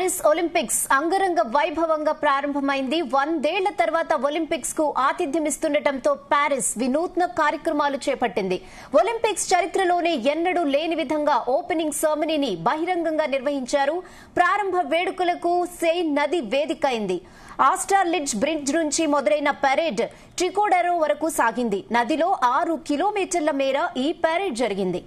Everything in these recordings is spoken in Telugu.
ప్యారిస్ ఒలింపిక్స్ అంగరంగ వైభవంగా ప్రారంభమైంది. 100 ఏళ్ల తర్వాత ఒలింపిక్స్ కు ఆతిథ్యమిస్తుండటంతో ప్యారిస్ వినూత్న కార్యక్రమాలు చేపట్టింది. ఒలింపిక్స్ చరిత్రలోనే ఎన్నడూ లేని విధంగా ఓపెనింగ్ సెరమనీని బహిరంగంగా నిర్వహించారు. ప్రారంభ వేడుకలకు సెయిన్ నది వేదిక అయింది. ఆస్టార్లిడ్జ్ బ్రిడ్జ్ నుంచి మొదలైన పరేడ్ ట్రికోడెరో వరకు సాగింది. నదిలో 6 కిలోమీటర్ల మేర ఈ పరేడ్ జరిగింది.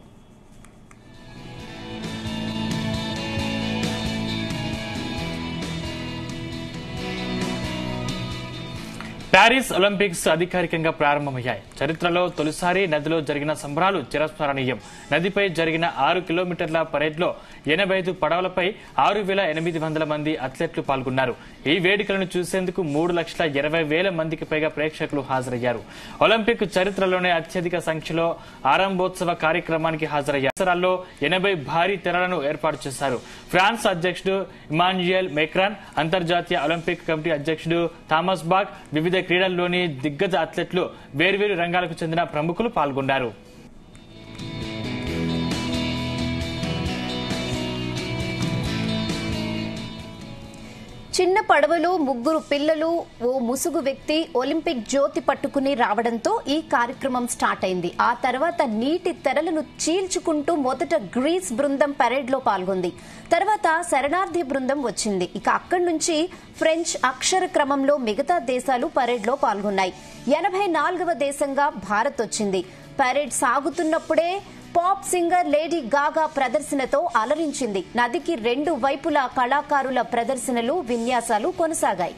ప్యారిస్ ఒలింపిక్స్ అధికారికంగా ప్రారంభమయ్యాయి. చరిత్రలో తొలిసారి నదిలో జరిగిన సంబరాలు చిరస్మరణీయం. నదిపై జరిగిన 6 కిలోమీటర్ల పరేడ్లో 85 పడవలపై 6,800 మంది అథ్లెట్లు పాల్గొన్నారు. ఈ వేడుకలను చూసేందుకు 3,20,000 మందికి పైగా ప్రేక్షకులు హాజరయ్యారు. ఒలింపిక్ చరిత్రలోనే అత్యధిక సంఖ్యలో ఆరంభోత్సవ కార్యక్రమానికి హాజరయ్యారు. పరిసరాల్లో 80 భారీ తెరలను ఏర్పాటు చేశారు. ఫ్రాన్స్ అధ్యక్షుడు ఇమాన్యుయల్ మేక్రాన్, అంతర్జాతీయ ఒలింపిక్ కమిటీ అధ్యక్షుడు థామస్ బాక్, వివిధ క్రీడల్లోని దిగ్గజ అథ్లెట్లు, వేర్వేరు రంగాలకు చెందిన ప్రముఖులు పాల్గొన్నారు. చిన్న పడవలో 3 పిల్లలు, ఓ ముసుగు వ్యక్తి ఒలింపిక్ జ్యోతి పట్టుకుని రావడంతో ఈ కార్యక్రమం స్టార్ట్ అయింది. ఆ తర్వాత నీటి తెరలను చీల్చుకుంటూ మొదట గ్రీస్ బృందం పరేడ్ లో పాల్గొంది. తర్వాత శరణార్థి బృందం వచ్చింది. ఇక అక్కడి నుంచి ఫ్రెంచ్ అక్షర క్రమంలో మిగతా దేశాలు పరేడ్ లో పాల్గొన్నాయి. 84వ దేశంగా భారత్ వచ్చింది. పరేడ్ సాగుతున్నప్పుడే పాప్ సింగర్ లేడీ గాగా ప్రదర్శనతో అలరించింది. నదికి 2 వైపులా కళాకారుల ప్రదర్శనలు, విన్యాసాలు కొనసాగాయి.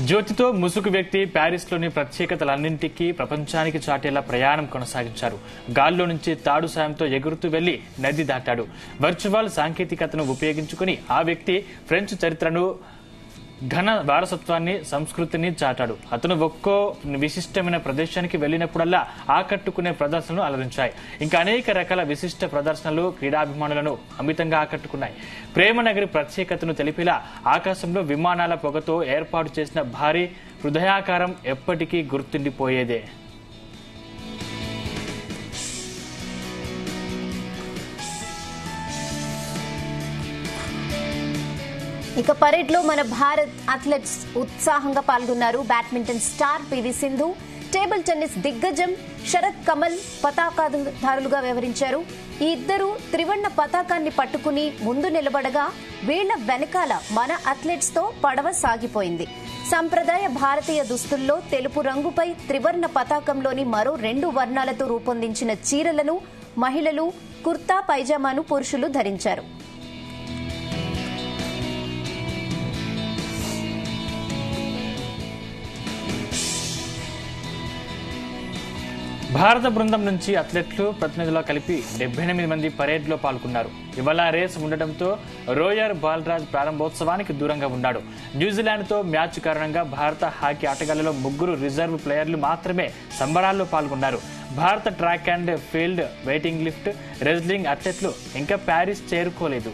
జ్యోతితో ముసుగు వ్యక్తి ప్యారిస్లోని ప్రత్యేకతలన్నింటికీ ప్రపంచానికి చాటేలా ప్రయాణం కొనసాగించారు. గాల్లో నుంచి తాడు సాయంతో ఎగురుతూ వెళ్లి నది దాటాడు. వర్చువల్ సాంకేతికతను ఉపయోగించుకుని ఆ వ్యక్తి ఫ్రెంచ్ చరిత్రను, ఘన వారసత్వాన్ని, సంస్కృతిని చాటాడు. అతను ఒక్కో విశిష్టమైన ప్రదేశానికి వెళ్లినప్పుడల్లా ఆకట్టుకునే ప్రదర్శనలు అలరించాయి. ఇంకా అనేక రకాల విశిష్ట ప్రదర్శనలు క్రీడాభిమానులను అమితంగా ఆకట్టుకున్నాయి. ప్రేమ నగరి ప్రత్యేకతను తెలిపేలా ఆకాశంలో విమానాల పొగతో ఏర్పాటు చేసిన భారీ హృదయాకారం ఎప్పటికీ గుర్తుండిపోయేదే. ఇక పరేడ్ లో మన భారత్ అథ్లెట్స్ ఉత్సాహంగా పాల్గొన్నారు. Badminton star PV Sindhu, table tennis దిగ్గజం శరత్ కమల్ పతాకధారులుగా వ్యవహరించారు. ఈ ఇద్దరు త్రివర్ణ పతాకాన్ని పట్టుకుని ముందు నిలబడగా వీళ్ల వెనకాల మన అథ్లెట్స్ తో పడవ సాగిపోయింది. సంప్రదాయ భారతీయ దుస్తుల్లో తెలుపు రంగుపై త్రివర్ణ పతాకంలోని మరో 2 వర్ణాలతో రూపొందించిన చీరలను మహిళలు, కుర్తా పైజామాను పురుషులు ధరించారు. భారత బృందం నుంచి అథ్లెట్లు, ప్రతినిధులు కలిపి 78 మంది పరేడ్ లో పాల్గొన్నారు. ఇవాళ రేస్ ఉండటంతో రోయర్ బాలరాజ్ ప్రారంభోత్సవానికి దూరంగా ఉన్నాడు. న్యూజిలాండ్ తో మ్యాచ్ కారణంగా భారత హాకీ ఆటగాళ్లలో 3 రిజర్వ్ ప్లేయర్లు మాత్రమే సంబరాల్లో పాల్గొన్నారు. భారత track and field, waiting lift, wrestling అథ్లెట్లు ఇంకా ప్యారిస్ చేరుకోలేదు.